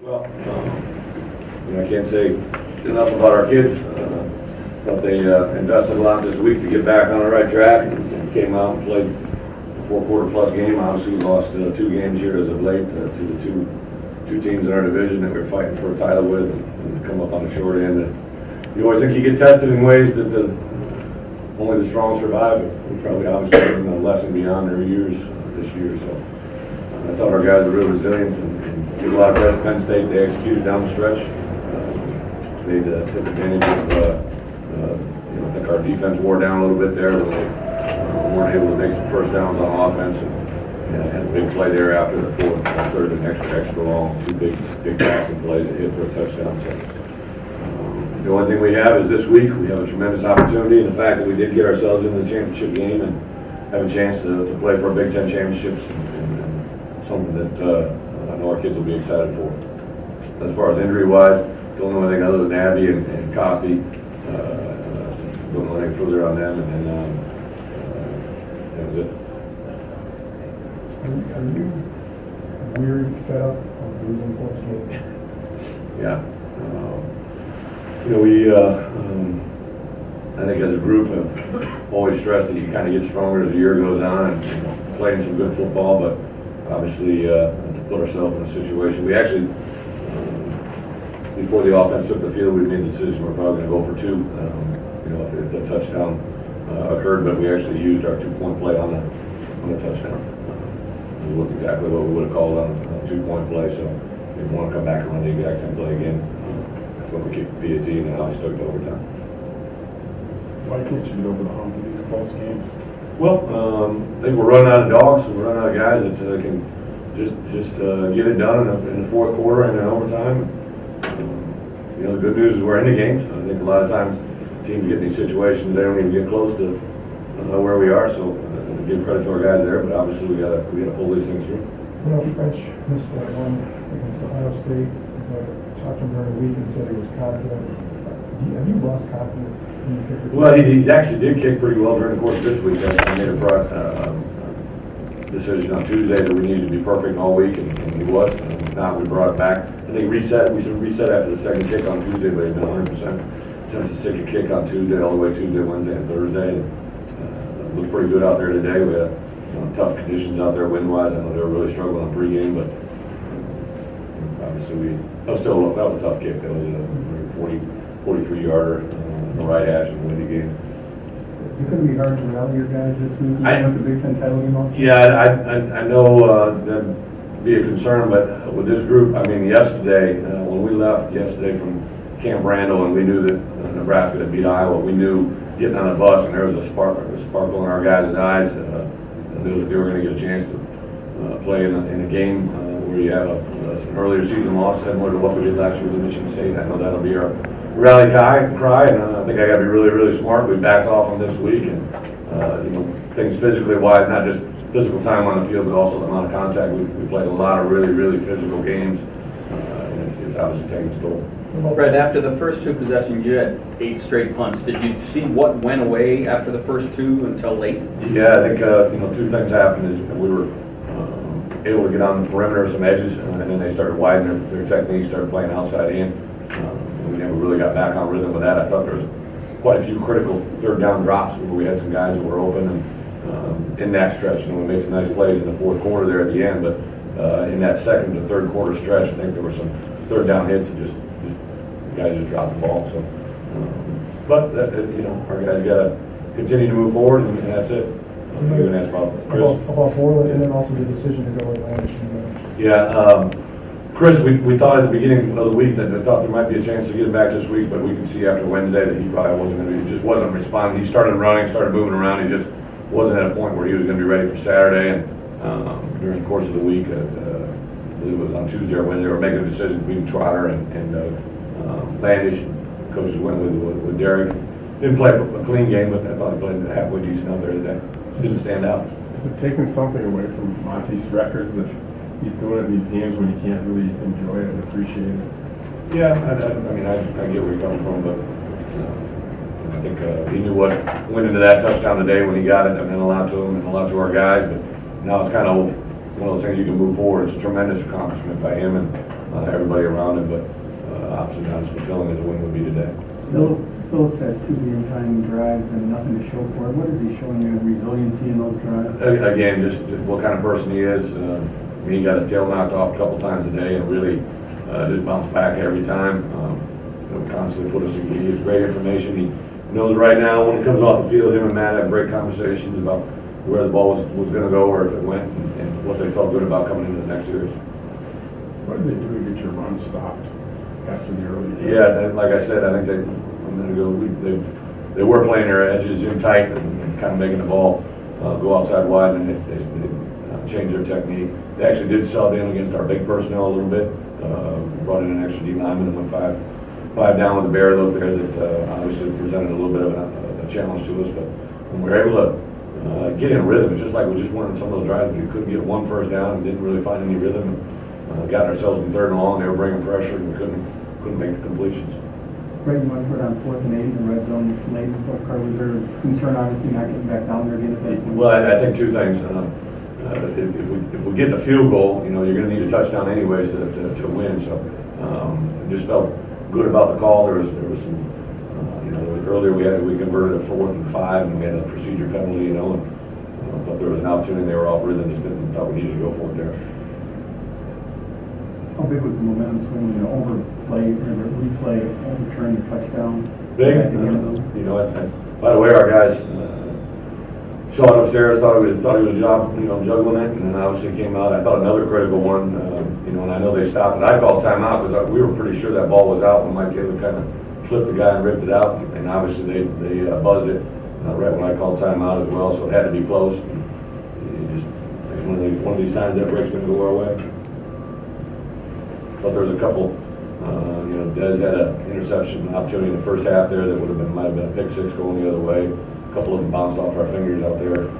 Well, I can't say enough about our kids, but they invested a lot this week to get back on the right track and came out and played a four-quarter plus game. Obviously, we lost 2 games here as of late to the two teams in our division that we were fighting for a title with and come up on the short end. And you always think you get tested in ways that only the strong survive, but we probably obviously learned a lesson beyond their years this year. So I thought our guys were real resilient and did a lot of credit to Penn State. They executed down the stretch. They took advantage of, I think our defense wore down a little bit there when they weren't able to make some first downs on offense. And had a big play there after the fourth, third, and extra long. 2 big passing plays that hit for a touchdown. So the only thing we have is this week we have a tremendous opportunity, and the fact that we did get ourselves into the championship game and have a chance to play for a Big Ten championships, and something that I know our kids will be excited for. As far as injury-wise, don't know anything other than Abby and Costi. Don't know anything further on them, and that was it. Are you weary, fed up of losing Postgame? Yeah. We, I think as a group have always stressed that you kind of get stronger as the year goes on and playing some good football, but obviously to put ourselves in a situation. We actually, before the offense took the field, we made the decision we're probably going to go for 2, if the touchdown occurred, but we actually used our 2-point play on the touchdown. We looked exactly what we would have called on a 2-point play, so we didn't want to come back and run the exact same play again. That's when we kicked the PAT and then obviously took it to overtime. Why can't you get over the hump of these close games? Well, I think we're running out of dogs, and we're running out of guys that can just get it done in the fourth quarter and in overtime. The good news is we're in the games. I think a lot of times teams get in these situations, they don't even get close to where we are. So give credit to our guys there, but obviously we gotta pull these things through. French missed that one against Ohio State. Talked to him during the week and said he was confident. Have you lost confidence in your kicker? Well, he actually did kick pretty well during the course of this week. I made a decision on Tuesday that we needed to be perfect all week, and he was. And now we brought it back. I think we should reset after the second kick on Tuesday, but he'd been 100% since the second kick on Tuesday, all the way Tuesday, Wednesday, and Thursday. And, looked pretty good out there today. We had tough conditions out there wind-wise. I know they were really struggling on pregame, but obviously that was a tough kick. That was a 43-yarder on the right hash in a windy game. Is it going to be hard to rally your guys this week with the Big Ten title game on? Yeah, I know that'd be a concern, but with this group, yesterday, when we left yesterday from Camp Randall and we knew that Nebraska had beat Iowa, we knew getting on a bus and there was a sparkle in our guys' eyes. Knew that they were going to get a chance to play in a game where you have an earlier season loss similar to what we did last year with Michigan State. I know that'll be our rally cry, and I think I got to be really, really smart. We backed off on this week, and things physically wise, not just physical time on the field, but also the amount of contact. We played a lot of really, really physical games, and it's obviously taking its toll. Bret, after the first 2 possessions, you had 8 straight punts. Did you see what went away after the first 2 until late? Yeah, I think 2 things happened. Is we were able to get on the perimeter of some edges, and then they started widening their technique, started playing outside in. We never really got back on rhythm with that. I thought there was quite a few critical third down drops where we had some guys that were open, and in that stretch, we made some nice plays in the fourth quarter there at the end. But in that second to third quarter stretch, I think there were some third down hits and just guys just dropped the ball. So, but our guys got to continue to move forward, and that's it. I'm going to ask about Chris. About Borland, and then also the decision to go with Lanish. Yeah, Chris, we thought at the beginning of the week that I thought there might be a chance to get him back this week, but we can see after Wednesday that he probably wasn't going to be. He just wasn't responding. He started running, started moving around. He just wasn't at a point where he was going to be ready for Saturday. And during the course of the week, I believe it was on Tuesday or Wednesday, we were making a decision between Trotter and Landish. Coaches went with Derek. Didn't play a clean game, but I thought he played halfway decent out there today. Didn't stand out. Is it taking something away from Monty's records that he's doing it in these games when you can't really enjoy it and appreciate it? Yeah, I get where you're coming from, but I think he knew what went into that touchdown today when he got it, and then allowed to him and allowed to our guys. But now it's kind of one of those things you can move forward. It's a tremendous accomplishment by him, and everybody around him, but obviously not as fulfilling as a win would be today. Phillips has 2 game-time drives and nothing to show for it. What is he showing you in resiliency in those drives? Again, just what kind of person he is. He got his tail knocked off a couple times a day and really just bounced back every time. Constantly put us in. He has great information. He knows right now when he comes off the field, him and Matt have great conversations about where the ball was going to go or if it went and what they felt good about coming into the next series. What did they do to get your run stopped after the early game? Yeah, and like I said, I think a minute ago, they were playing their edges in tight and kind of making the ball go outside wide, and they changed their technique. They actually did sub in against our big personnel a little bit, brought in an extra D lineman and went five down with a bear look there that obviously presented a little bit of a challenge to us, but when we were able to get in rhythm, it's just like we just weren't in some of those drives. We couldn't get one first down and didn't really find any rhythm. Got ourselves in 3rd and long. They were bringing pressure and we couldn't make the completions. Brett, you went for it on 4th and 8 in the red zone late in the fourth quarter. Was there concern, obviously, not getting back down there again at that point? Well, I think 2 things. If we get the field goal, you're going to need a touchdown anyways to win. So I just felt good about the call. There was some, earlier we converted a 4th and 5 and we had a procedure penalty, and thought there was an opportunity. They were off rhythm. Just thought we needed to go for it there. How big was the momentum swing when you overplay, replay, overturn the touchdown? Big. By the way, our guys saw it upstairs, thought it was a job, juggling it, and then obviously came out. I thought another critical one, and I know they stopped it. I called timeout because we were pretty sure that ball was out when Mike Taylor kind of flipped the guy and ripped it out, and obviously they buzzed it right when I called timeout as well, so it had to be close. One of these times that break's going to go our way. But there was a couple, Dez had an interception opportunity in the first half there that might have been a pick 6 going the other way. A couple of them bounced off our fingers out there.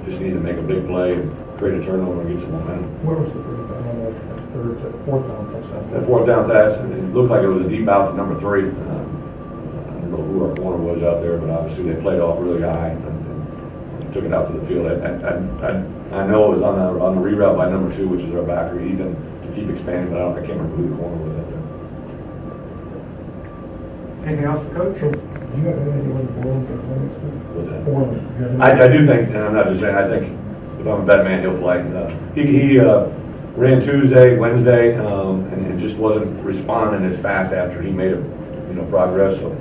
Just need to make a big play and create a turnover and get some momentum. Where was the first down on that 4th down touchdown? That 4th down pass, it looked like it was a deep out to number 3. I don't know who our corner was out there, but obviously they played off really high and took it out to the field. I know it was on the reroute by number 2, which is our backer, Ethan, to keep expanding, but I can't remember who the corner was out there. Anything else for Coach? So, do you have any idea when Borland can play next week? What's that? Borland. I do think, and I'm not just saying, I think if I'm a bet man, he'll play. He ran Tuesday, Wednesday, and just wasn't responding as fast after he made progress. So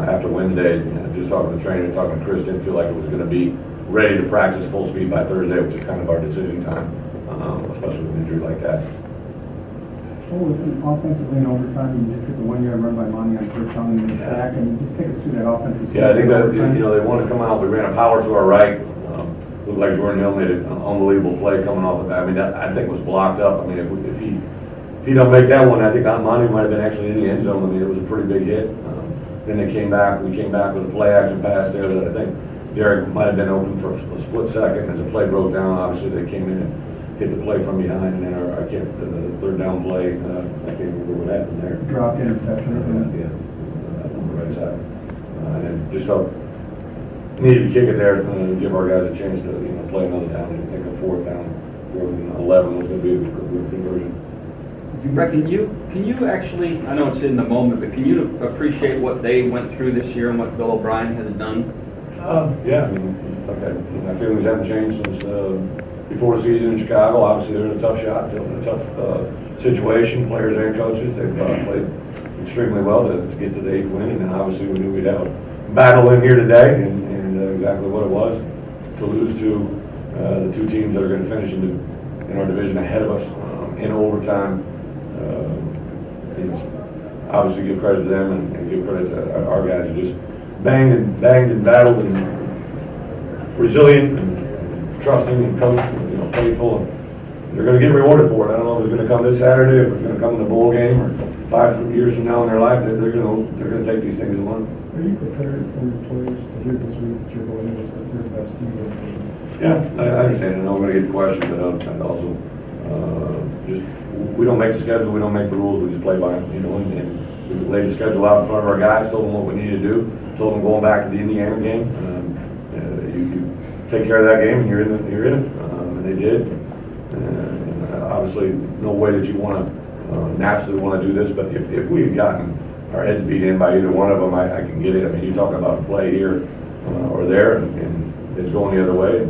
after Wednesday, just talking to the trainer, talking to Chris, didn't feel like it was going to be ready to practice full speed by Thursday, which is kind of our decision time, especially with an injury like that. Offensively in overtime, you just took the 1-yard run by Monty on first down and the sack, and just take us through that offensive. Yeah, I think that they want to come out. We ran a power to our right. Looked like Jordan Hill made an unbelievable play coming off of that. I mean, that I think was blocked up. I mean, if he don't make that one, I think Monty might have been actually in the end zone. I mean, it was a pretty big hit. Then they came back. We came back with a play action pass there that I think Derek might have been open for a split second. As the play broke down, obviously they came in and hit the play from behind, and then the 3rd down play, I can't remember what happened there. Dropped interception. On the right side. And then just felt needed to kick it there and give our guys a chance to play another down. I think a 4th down, 4th and 11 was going to be a good conversion. Brett, can you actually, I know it's in the moment, but can you appreciate what they went through this year and what Bill O'Brien has done? Yeah, I mean, my feelings haven't changed since before the season in Chicago. Obviously, they're in a tough shot, in a tough situation, players and coaches. They've played extremely well to get to the 8th win, and then obviously we knew we'd have a battle in here today, and exactly what it was to lose to the 2 teams that are going to finish in our division ahead of us in overtime. Obviously, give credit to them and give credit to our guys who just banged and battled and resilient and trusting and coached, faithful. And they're going to get rewarded for it. I don't know if it's going to come this Saturday, if it's going to come in the bowl game, or 5 years from now in their life. They're going to take these things and learn. Are you prepared for your players to hear this week that you're going into the 3rd best team? Yeah, I understand. I know I'm going to get questions, but and also just we don't make the schedule, we don't make the rules, we just play by them, and we laid the schedule out in front of our guys, told them what we needed to do, told them going back to the Indiana game, you take care of that game and you're in it, and they did. And obviously, no way that you want to naturally want to do this, but if we had gotten our heads beat in by either one of them, I can get it. I mean, you talk about play here or there, and it's going the other way.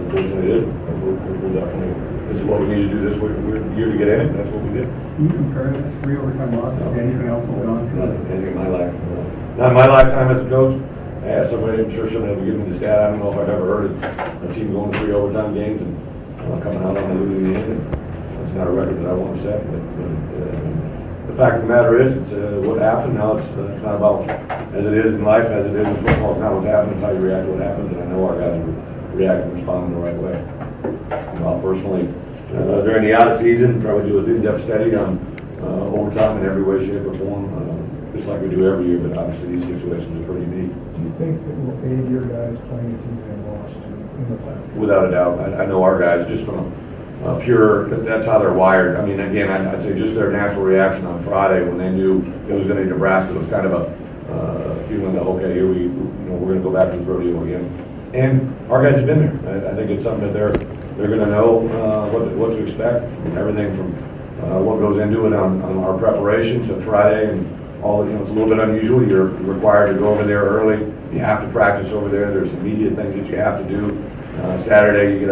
Unfortunately, it is. We'll definitely, this is what we need to do this year to get in it. That's what we did. Can you compare it to 3 overtime losses to anything else we've gone through? Nothing, anything in my life. Not in my lifetime as a coach. I asked somebody, I'm sure somebody will give me the stat. I don't know if I've ever heard of a team going to 3 overtime games and coming out on the losing end. That's not a record that I want to set. But the fact of the matter is, it's what happened. Now it's not about as it is in life, as it is in football. It's not what's happened. It's how you react to what happens. And I know our guys react and respond in the right way. I'll personally, during the out of season, probably do an in-depth study on overtime in every way, shape, or form, just like we do every year. But obviously, these situations are pretty unique. Do you think it will aid your guys playing a team they lost to in the playoffs? Without a doubt, I know our guys just from a pure. That's how they're wired. I mean, again, I'd say just their natural reaction on Friday when they knew it was going to be Nebraska was kind of a feeling that okay, here we're going to go back to this rodeo again. And our guys have been there. I think it's something that they're going to know what to expect. Everything from what goes into it on our preparation to Friday and all. It's a little bit unusual. You're required to go over there early. You have to practice over there. There's immediate things that you have to do. Saturday, you get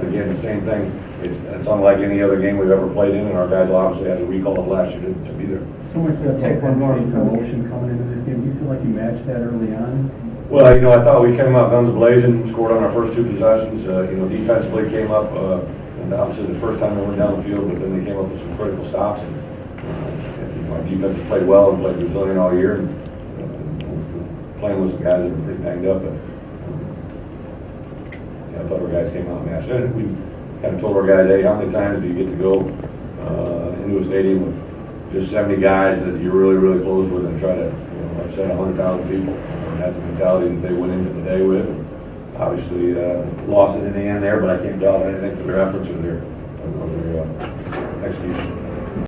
again the same thing. It's unlike any other game we've ever played in, and our guys obviously had to recall of last year to be there. So much that take one more promotion coming into this game. Do you feel like you matched that early on? Well, I thought we came out guns blazing, scored on our first 2 possessions. Defensively came up, and obviously the first time they went down the field, but then they came up with some critical stops. And our defense has played well and played resilient all year. And playing with some guys that were pretty banged up, but I thought our guys came out and matched it. We kind of told our guys, hey, how many times do you get to go into a stadium with just 70 guys that you're really, really close with and try to, upset 100,000 people? That's the mentality that they went into the day with. Obviously, lost it in the end there, but I can't doubt anything for their efforts or their execution.